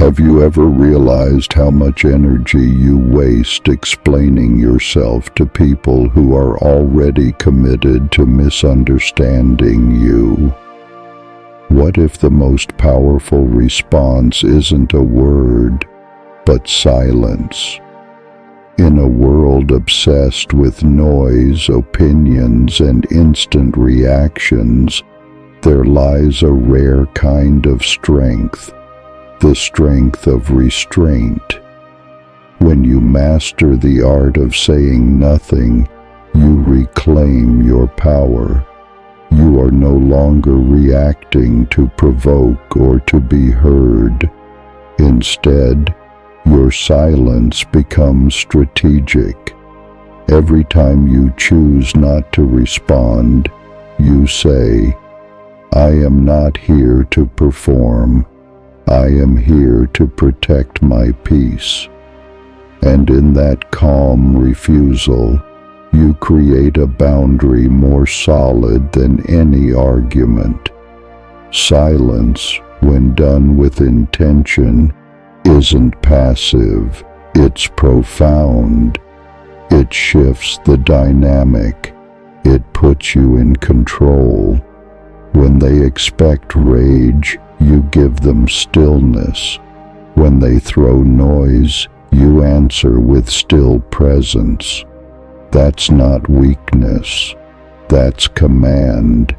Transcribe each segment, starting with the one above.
Have you ever realized how much energy you waste explaining yourself to people who are already committed to misunderstanding you? What if the most powerful response isn't a word, but silence? In a world obsessed with noise, opinions, and instant reactions, there lies a rare kind of strength, the strength of restraint. When you master the art of saying nothing, you reclaim your power. You are no longer reacting to provoke or to be heard. Instead, your silence becomes strategic. Every time you choose not to respond, you say, "I am not here to perform. I am here to protect my peace." And in that calm refusal, you create a boundary more solid than any argument. Silence, when done with intention, isn't passive, it's profound. It shifts the dynamic. It puts you in control. When they expect rage, you give them stillness. When they throw noise, you answer with still presence. That's not weakness. That's command.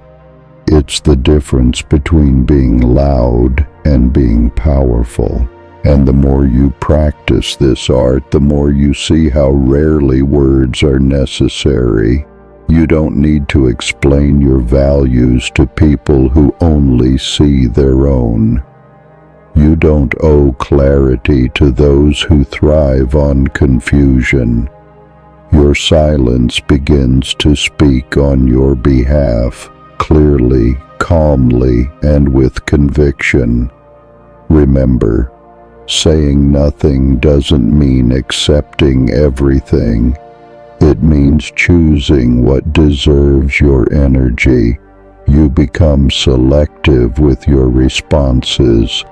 It's the difference between being loud and being powerful. And the more you practice this art, the more you see how rarely words are necessary. You don't need to explain your values to people who only see their own. You don't owe clarity to those who thrive on confusion. Your silence begins to speak on your behalf, clearly, calmly, and with conviction. Remember, saying nothing doesn't mean accepting everything. It means choosing what deserves your energy. You become selective with your responses,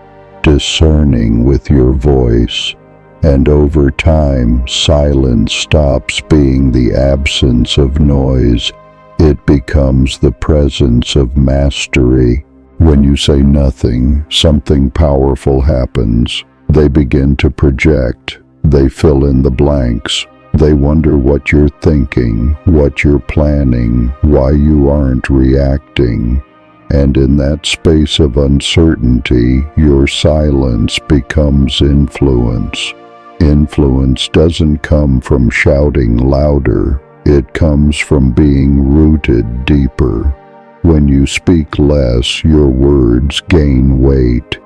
discerning with your voice, and over time, silence stops being the absence of noise. It becomes the presence of mastery. When you say nothing, something powerful happens. They begin to project. They fill in the blanks. They wonder what you're thinking, what you're planning, why you aren't reacting. And in that space of uncertainty, your silence becomes influence. Influence doesn't come from shouting louder. It comes from being rooted deeper. When you speak less, your words gain weight.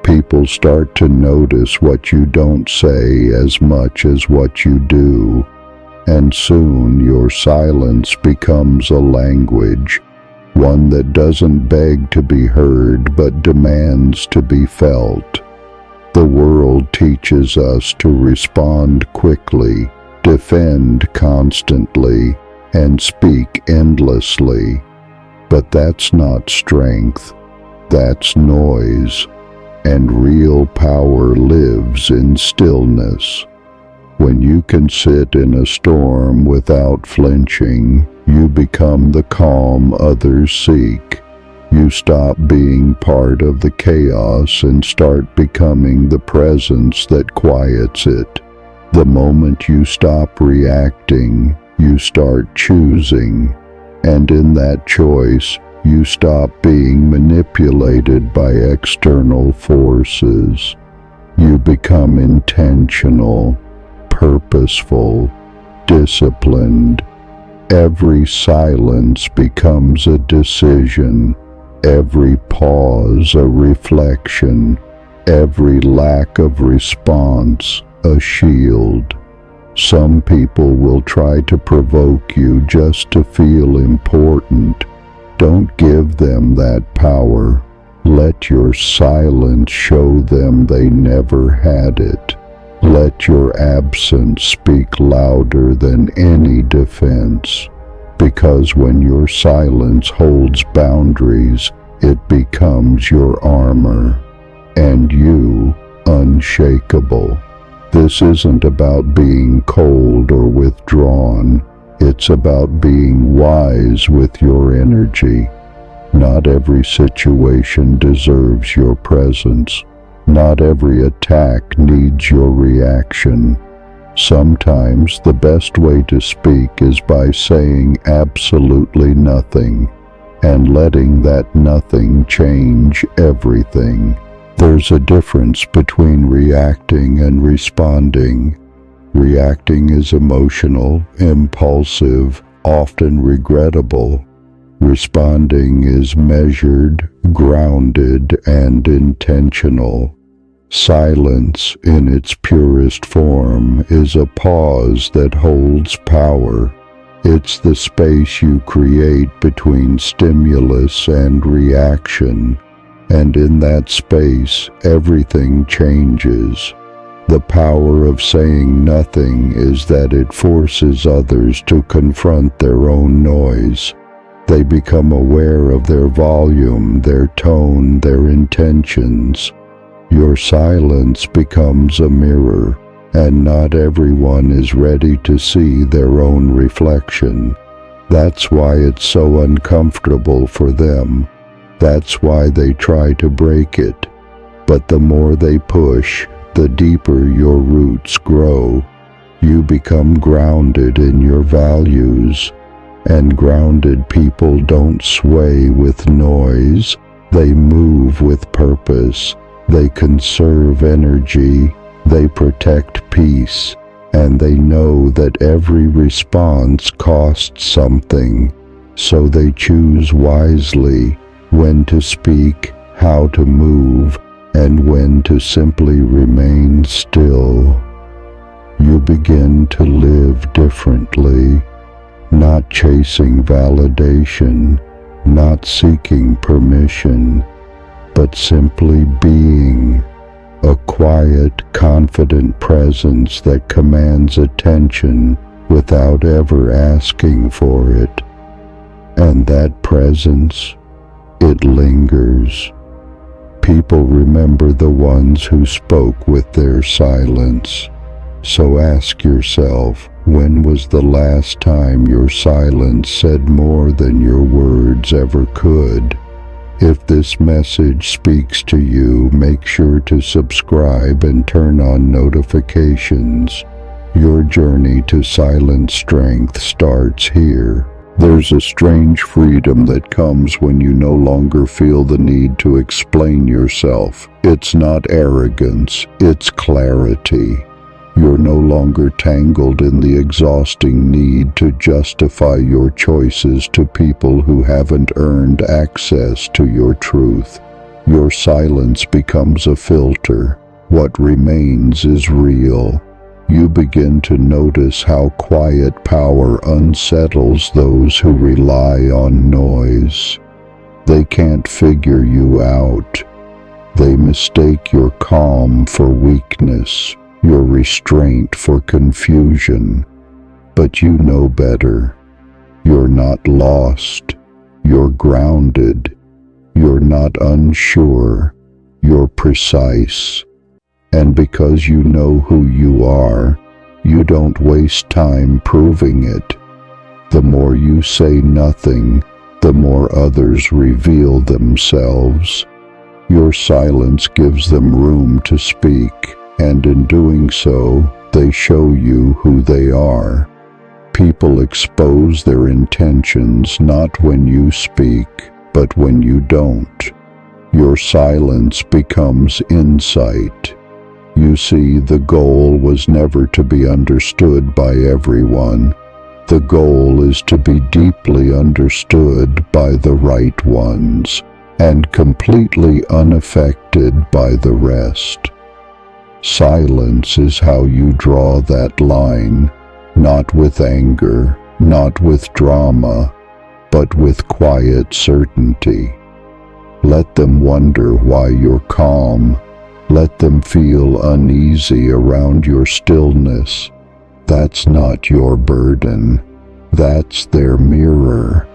People start to notice what you don't say as much as what you do, and soon your silence becomes a language, one that doesn't beg to be heard but demands to be felt. The world teaches us to respond quickly, defend constantly, and speak endlessly. But that's not strength, that's noise. And real power lives in stillness. When you can sit in a storm without flinching, you become the calm others seek. You stop being part of the chaos and start becoming the presence that quiets it. The moment you stop reacting, you start choosing. And in that choice, you stop being manipulated by external forces. You become intentional, purposeful, disciplined. Every silence becomes a decision, every pause a reflection, every lack of response a shield. Some people will try to provoke you just to feel important. Don't give them that power. Let your silence show them they never had it. Let your absence speak louder than any defense. Because when your silence holds boundaries, it becomes your armor. And you, unshakable. This isn't about being cold or withdrawn. It's about being wise with your energy. Not every situation deserves your presence. Not every attack needs your reaction. Sometimes the best way to speak is by saying absolutely nothing and letting that nothing change everything. There's a difference between reacting and responding. Reacting is emotional, impulsive, often regrettable. Responding is measured, grounded, and intentional. Silence, in its purest form, is a pause that holds power. It's the space you create between stimulus and reaction, and in that space, everything changes. The power of saying nothing is that it forces others to confront their own noise. They become aware of their volume, their tone, their intentions. Your silence becomes a mirror, and not everyone is ready to see their own reflection. That's why it's so uncomfortable for them. That's why they try to break it. But the more they push, the deeper your roots grow. You become grounded in your values, and grounded people don't sway with noise. They move with purpose. They conserve energy, they protect peace, and they know that every response costs something. So they choose wisely when to speak, how to move, and when to simply remain still. You begin to live differently, not chasing validation, not seeking permission, but simply being, a quiet, confident presence that commands attention without ever asking for it. And that presence, it lingers. People remember the ones who spoke with their silence. So ask yourself, when was the last time your silence said more than your words ever could? If this message speaks to you, make sure to subscribe and turn on notifications. Your journey to silent strength starts here. There's a strange freedom that comes when you no longer feel the need to explain yourself. It's not arrogance, it's clarity. You're no longer tangled in the exhausting need to justify your choices to people who haven't earned access to your truth. Your silence becomes a filter. What remains is real. You begin to notice how quiet power unsettles those who rely on noise. They can't figure you out. They mistake your calm for weakness, your restraint for confusion. But you know better. You're not lost. You're grounded. You're not unsure. You're precise. And because you know who you are, you don't waste time proving it. The more you say nothing, the more others reveal themselves. Your silence gives them room to speak, and in doing so, they show you who they are. People expose their intentions not when you speak, but when you don't. Your silence becomes insight. You see, the goal was never to be understood by everyone. The goal is to be deeply understood by the right ones, and completely unaffected by the rest. Silence is how you draw that line, not with anger, not with drama, but with quiet certainty. Let them wonder why you're calm. Let them feel uneasy around your stillness. That's not your burden. That's their mirror.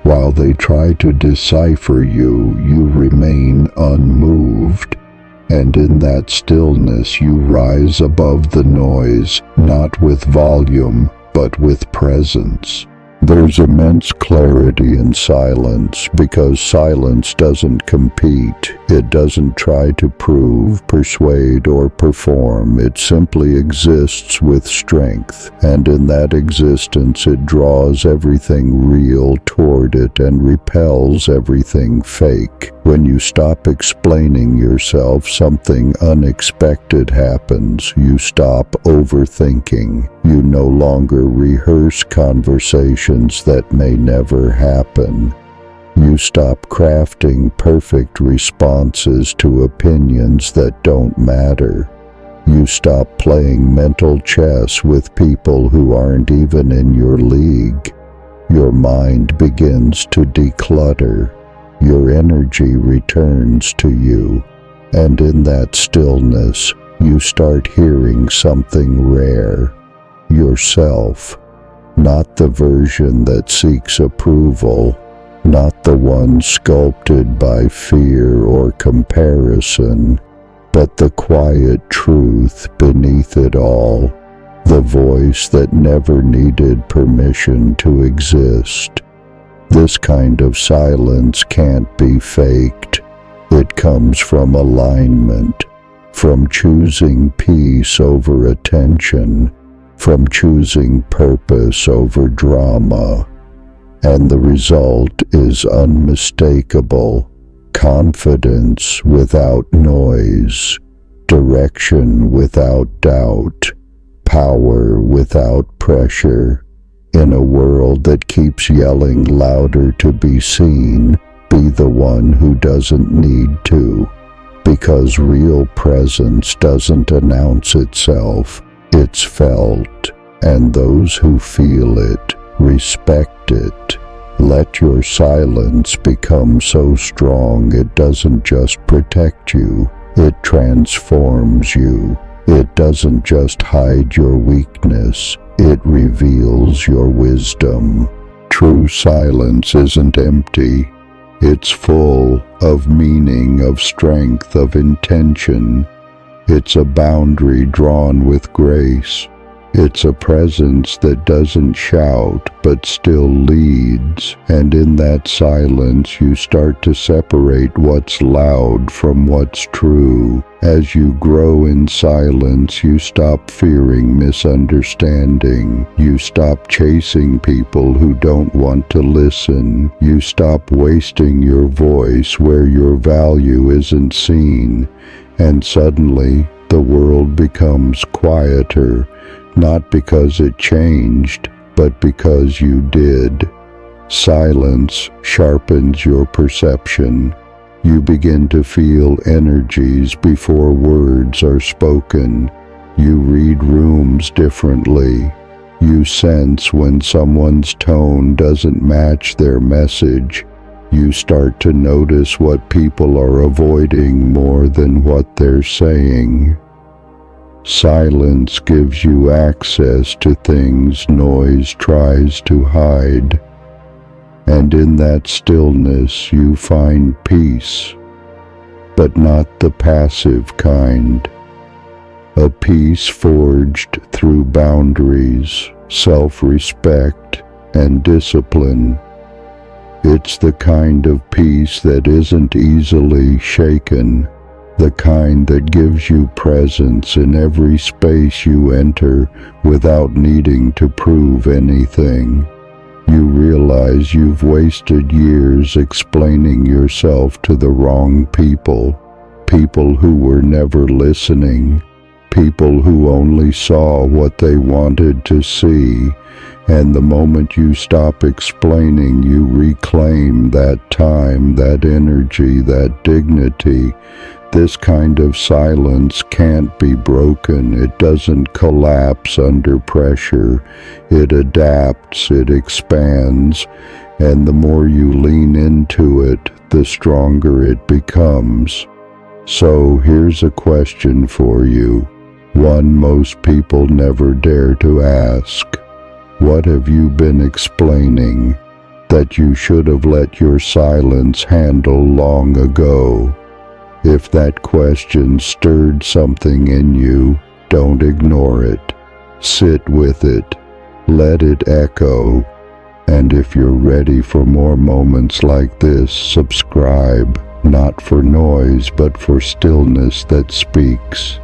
While they try to decipher you, you remain unmoved. And in that stillness you rise above the noise, not with volume, but with presence. There's immense clarity in silence, because silence doesn't compete. It doesn't try to prove, persuade, or perform. It simply exists with strength, and in that existence it draws everything real toward it and repels everything fake. When you stop explaining yourself, something unexpected happens. You stop overthinking. You no longer rehearse conversations that may never happen. You stop crafting perfect responses to opinions that don't matter. You stop playing mental chess with people who aren't even in your league. Your mind begins to declutter. Your energy returns to you, and in that stillness, you start hearing something rare. Yourself, not the version that seeks approval, not the one sculpted by fear or comparison, but the quiet truth beneath it all, the voice that never needed permission to exist. This kind of silence can't be faked. It comes from alignment, from choosing peace over attention, from choosing purpose over drama. And the result is unmistakable: confidence without noise, direction without doubt, power without pressure. In a world that keeps yelling louder to be seen, be the one who doesn't need to. Because real presence doesn't announce itself, it's felt, and those who feel it respect it. Let your silence become so strong it doesn't just protect you, it transforms you. It doesn't just hide your weakness, it reveals your wisdom. True silence isn't empty. It's full of meaning, of strength, of intention. It's a boundary drawn with grace. It's a presence that doesn't shout but still leads, and in that silence you start to separate what's loud from what's true. As you grow in silence, you stop fearing misunderstanding. You stop chasing people who don't want to listen. You stop wasting your voice where your value isn't seen, and suddenly the world becomes quieter. Not because it changed, but because you did. Silence sharpens your perception. You begin to feel energies before words are spoken. You read rooms differently. You sense when someone's tone doesn't match their message. You start to notice what people are avoiding more than what they're saying. Silence gives you access to things noise tries to hide, and in that stillness you find peace, but not the passive kind. A peace forged through boundaries, self-respect, and discipline. It's the kind of peace that isn't easily shaken, the kind that gives you presence in every space you enter without needing to prove anything. You realize you've wasted years explaining yourself to the wrong people, people who were never listening, people who only saw what they wanted to see, and the moment you stop explaining, you reclaim that time, that energy, that dignity. This kind of silence can't be broken. It doesn't collapse under pressure. It adapts, it expands, and the more you lean into it, the stronger it becomes. So here's a question for you, one most people never dare to ask. What have you been explaining that you should have let your silence handle long ago? If that question stirred something in you, don't ignore it. Sit with it. Let it echo. And if you're ready for more moments like this, subscribe, not for noise but for stillness that speaks.